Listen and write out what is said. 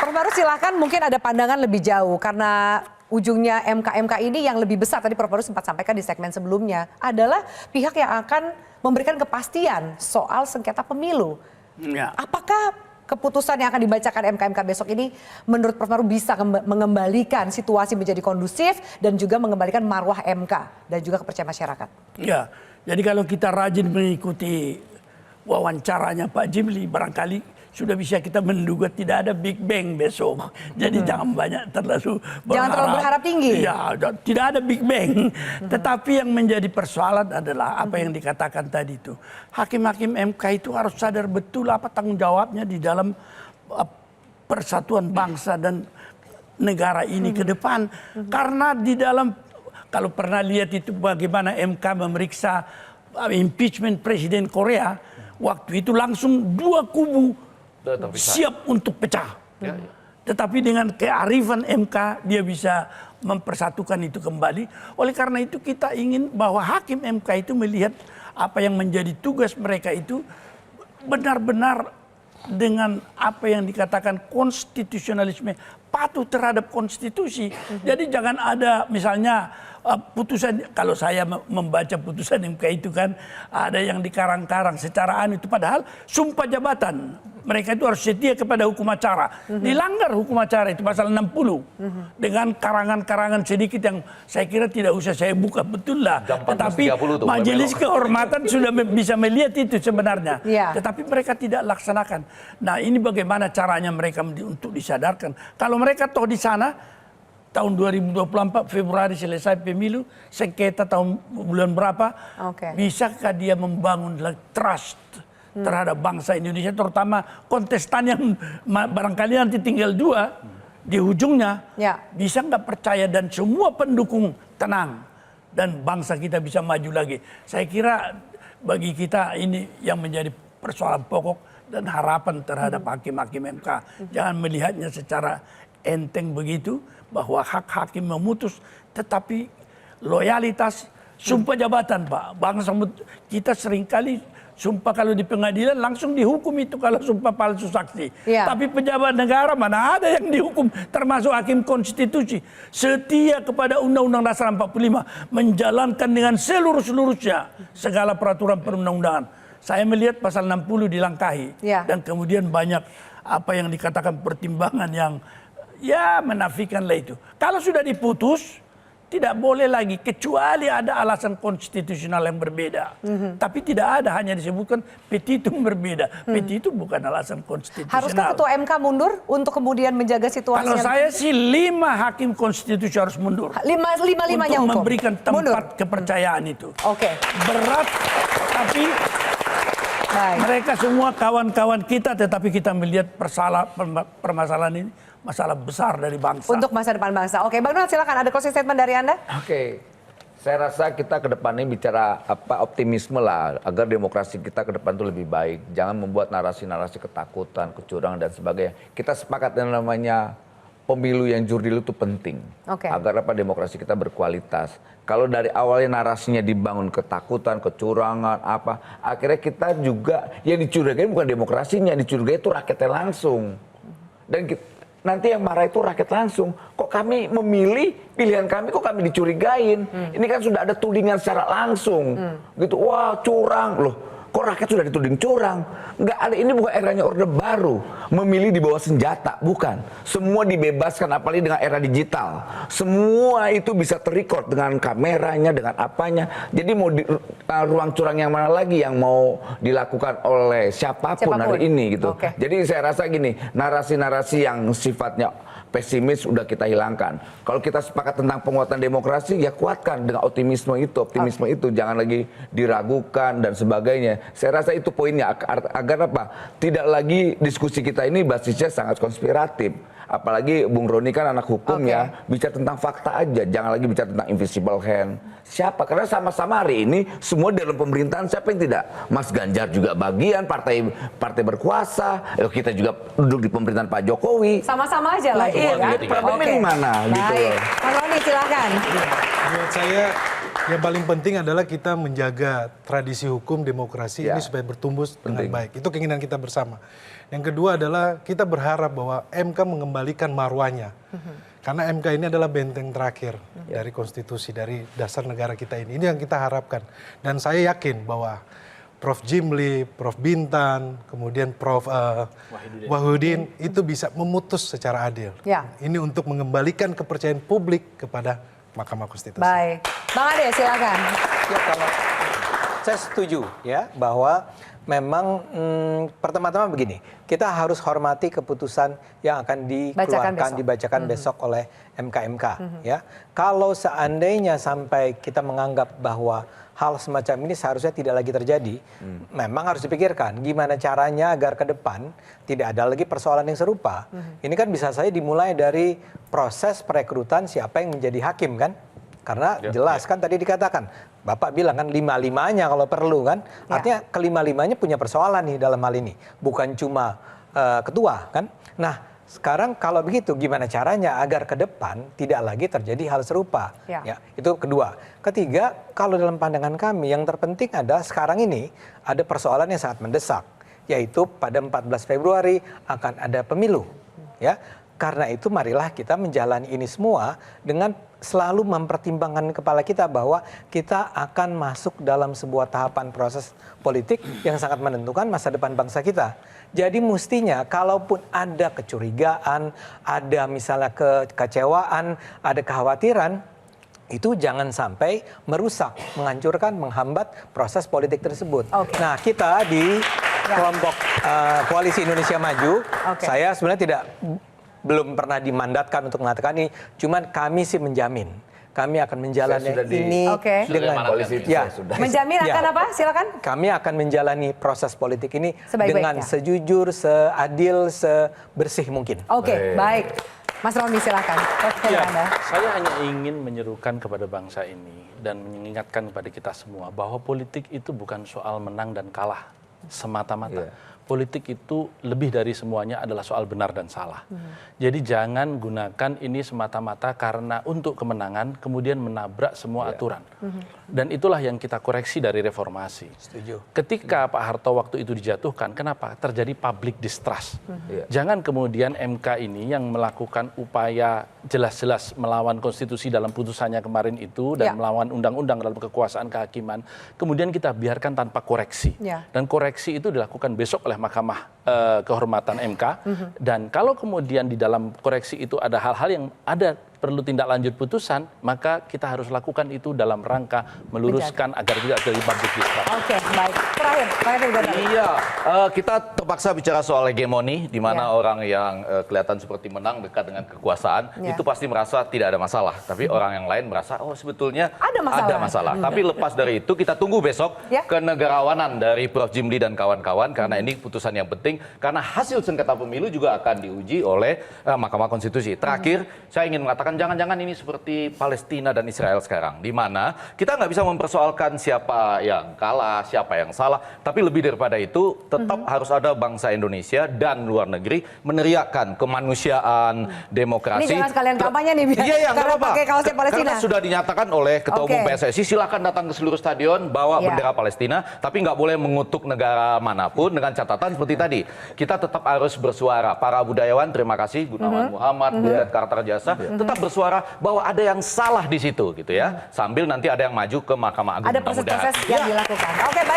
Prof. Baru silakan, mungkin ada pandangan lebih jauh karena ujungnya MK ini yang lebih besar, tadi Prof. Baru sempat sampaikan di segmen sebelumnya, adalah pihak yang akan memberikan kepastian soal sengketa pemilu. Ya. Apakah keputusan yang akan dibacakan MK besok ini menurut Prof. Baru bisa mengembalikan situasi menjadi kondusif dan juga mengembalikan marwah MK dan juga kepercayaan masyarakat? Ya, jadi kalau kita rajin mengikuti wawancaranya Pak Jimli, barangkali sudah bisa kita menduga tidak ada Big Bang besok. Jadi jangan banyak terlalu berharap. Jangan terlalu berharap tinggi. Ya, tidak ada Big Bang. Tetapi yang menjadi persoalan adalah apa yang dikatakan tadi itu. Hakim-hakim MK itu harus sadar betul apa tanggung jawabnya di dalam persatuan bangsa dan negara ini ke depan. Karena di dalam, kalau pernah lihat itu bagaimana MK memeriksa impeachment Presiden Korea, waktu itu langsung dua kubu siap untuk pecah. Tetapi dengan kearifan MK dia bisa mempersatukan itu kembali. Oleh karena itu kita ingin bahwa hakim MK itu melihat apa yang menjadi tugas mereka itu benar-benar dengan apa yang dikatakan konstitusionalisme, patuh terhadap konstitusi. Jadi jangan ada misalnya putusan, kalau saya membaca putusan MK itu kan ada yang dikarang-karang secara itu, padahal sumpah jabatan mereka itu harus setia kepada hukum acara. Dilanggar hukum acara itu pasal 60 dengan karangan-karangan sedikit yang saya kira tidak usah saya buka betul lah. Tetapi majelis kehormatan sudah bisa melihat itu sebenarnya. Tetapi mereka tidak laksanakan. Nah, ini bagaimana caranya mereka untuk disadarkan. Kalau mereka toh di sana tahun 2024 Februari selesai pemilu, sengketa tahun bulan berapa, bisakah dia membangun trust terhadap bangsa Indonesia, terutama kontestan yang barangkali nanti tinggal dua di ujungnya, bisa nggak percaya dan semua pendukung tenang dan bangsa kita bisa maju lagi. Saya kira bagi kita ini yang menjadi persoalan pokok dan harapan terhadap hakim-hakim MK. Jangan melihatnya secara enteng begitu, bahwa hak hakim memutus, tetapi loyalitas, sumpah jabatan Pak. Bangsa kita seringkali sumpah kalau di pengadilan langsung dihukum itu kalau sumpah palsu saksi. Tapi pejabat negara mana ada yang dihukum, termasuk hakim konstitusi. Setia kepada Undang-Undang Dasar 45, menjalankan dengan seluruh-seluruhnya segala peraturan perundang-undangan. Saya melihat pasal 60 dilangkahi. Dan kemudian banyak apa yang dikatakan pertimbangan yang ya menafikanlah itu. Kalau sudah diputus, tidak boleh lagi kecuali ada alasan konstitusional yang berbeda. Tapi tidak ada, hanya disebutkan petitum berbeda. Petitum bukan alasan konstitusional. Haruskah Ketua MK mundur untuk kemudian menjaga situasi? Kalau saya sih 5 hakim konstitusi harus mundur. Lima-limanya untuk hukum memberikan tempat kepercayaan itu. Berat, tapi mereka semua kawan-kawan kita, tetapi kita melihat permasalahan ini masalah besar dari bangsa. Untuk masa depan bangsa. Oke, Bang Donald silakan, ada closing statement dari Anda? Oke, saya rasa kita ke depan ini bicara optimisme lah, agar demokrasi kita ke depan itu lebih baik. Jangan membuat narasi-narasi ketakutan, kecurangan dan sebagainya. Kita sepakat yang namanya pemilu yang jurdil itu penting. Agar demokrasi kita berkualitas. Kalau dari awalnya narasinya dibangun ketakutan, kecurangan, akhirnya kita juga yang dicurigai bukan demokrasinya, yang dicurigai itu rakyatnya langsung. Dan nanti yang marah itu rakyat langsung. Kok kami memilih pilihan kami, kok kami dicurigain? Ini kan sudah ada tudingan secara langsung. Gitu, wah curang. Loh, kok rakyat sudah dituding curang? Enggak ada, ini bukan eranya Orde Baru. Memilih di bawah senjata, bukan. Semua dibebaskan, apalagi dengan era digital. Semua itu bisa terrecord dengan kameranya, dengan apanya. Jadi mau ruang curang yang mana lagi yang mau dilakukan oleh siapapun hari ini gitu. Jadi saya rasa gini, narasi-narasi yang sifatnya pesimis udah kita hilangkan. Kalau kita sepakat tentang penguatan demokrasi, ya kuatkan dengan optimisme itu, jangan lagi diragukan dan sebagainya. Saya rasa itu poinnya, agar apa? Tidak lagi diskusi kita ini basisnya sangat konspiratif. Apalagi Bung Roni kan anak hukum ya, bicara tentang fakta aja, jangan lagi bicara tentang invisible hand. Siapa? Karena sama-sama hari ini semua dalam pemerintahan, siapa yang tidak? Mas Ganjar juga bagian partai berkuasa, kita juga duduk di pemerintahan Pak Jokowi. Sama-sama aja lah. Problemnya di mana? Baik. Gitu. Mas Roni silakan. Menurut saya Yang paling penting adalah kita menjaga tradisi hukum demokrasi ini supaya bertumbuh dengan baik. Itu keinginan kita bersama. Yang kedua adalah kita berharap bahwa MK mengembalikan marwahnya. Karena MK ini adalah benteng terakhir dari konstitusi, dari dasar negara kita ini. Ini yang kita harapkan. Dan saya yakin bahwa Prof. Jimli, Prof. Bintan, kemudian Prof. Wahidin itu bisa memutus secara adil. Ya. Ini untuk mengembalikan kepercayaan publik kepada Mahkamah Konstitusi. Baik. Bang Ade, silakan. Ya, kalau saya setuju ya bahwa memang pertama-tama begini, kita harus hormati keputusan yang akan dibacakan besok oleh MK ya. Kalau seandainya sampai kita menganggap bahwa hal semacam ini seharusnya tidak lagi terjadi, memang harus dipikirkan gimana caranya agar ke depan tidak ada lagi persoalan yang serupa. Ini kan bisa saja dimulai dari proses perekrutan siapa yang menjadi hakim kan? Karena jelas kan tadi dikatakan, Bapak bilang kan 5-5-nya kalau perlu kan. Artinya kelima-limanya punya persoalan nih dalam hal ini. Bukan cuma ketua kan. Nah sekarang kalau begitu gimana caranya agar ke depan tidak lagi terjadi hal serupa. Ya, itu kedua. Ketiga, kalau dalam pandangan kami yang terpenting adalah sekarang ini ada persoalan yang sangat mendesak. Yaitu pada 14 Februari akan ada pemilu. Ya. Karena itu marilah kita menjalani ini semua dengan selalu mempertimbangkan kepala kita bahwa kita akan masuk dalam sebuah tahapan proses politik yang sangat menentukan masa depan bangsa kita. Jadi mestinya kalaupun ada kecurigaan, ada misalnya kekecewaan, ada kekhawatiran, itu jangan sampai merusak, menghancurkan, menghambat proses politik tersebut. Nah kita di kelompok Koalisi Indonesia Maju, saya sebenarnya belum pernah dimandatkan untuk mengatakan ini, cuman kami sih menjamin kami akan menjalani ini dengan menjamin akan apa? Silakan. Kami akan menjalani proses politik ini dengan sejujur, seadil, sebersih mungkin. Baik. Mas Romi silakan. Saya hanya ingin menyerukan kepada bangsa ini dan mengingatkan kepada kita semua bahwa politik itu bukan soal menang dan kalah semata-mata. Politik itu lebih dari semuanya adalah soal benar dan salah. Jadi jangan gunakan ini semata-mata karena untuk kemenangan kemudian menabrak semua aturan. Dan itulah yang kita koreksi dari reformasi. Setuju. Ketika Pak Harto waktu itu dijatuhkan, kenapa? Terjadi public distrust. Jangan kemudian MK ini yang melakukan upaya jelas-jelas melawan konstitusi dalam putusannya kemarin itu dan melawan undang-undang dalam kekuasaan kehakiman, kemudian kita biarkan tanpa koreksi. Dan koreksi itu dilakukan besok oleh Mahkamah Kehormatan MK. Dan kalau kemudian di dalam koreksi itu ada hal-hal yang perlu tindak lanjut putusan, maka kita harus lakukan itu dalam rangka meluruskan agar tidak terjadi public distrust. Baik. Terakhir, Iya, kita terpaksa bicara soal hegemoni, di mana orang yang kelihatan seperti menang dekat dengan kekuasaan, itu pasti merasa tidak ada masalah. Tapi orang yang lain merasa, oh sebetulnya ada masalah. Tapi lepas dari itu, kita tunggu besok kenegarawanan dari Prof. Jimli dan kawan-kawan, karena ini putusan yang penting, karena hasil sengketa pemilu juga akan diuji oleh Mahkamah Konstitusi. Terakhir, saya ingin mengatakan jangan-jangan ini seperti Palestina dan Israel sekarang, di mana kita nggak bisa mempersoalkan siapa yang kalah, siapa yang salah, tapi lebih daripada itu tetap harus ada bangsa Indonesia dan luar negeri meneriakkan kemanusiaan, demokrasi. Ini jangan sekalian kampanye nih, karena pakai kaosnya Palestina. Karena sudah dinyatakan oleh Ketua Umum PSSI, silakan datang ke seluruh stadion bawa bendera Palestina, tapi nggak boleh mengutuk negara manapun dengan catatan seperti tadi. Kita tetap harus bersuara. Para budayawan, terima kasih Gunawan Muhammad, Butet Kartarjasa, tetap bersuara bahwa ada yang salah di situ gitu ya. Sambil nanti ada yang maju ke Mahkamah Agung. Ada proses-proses yang dilakukan. Baik.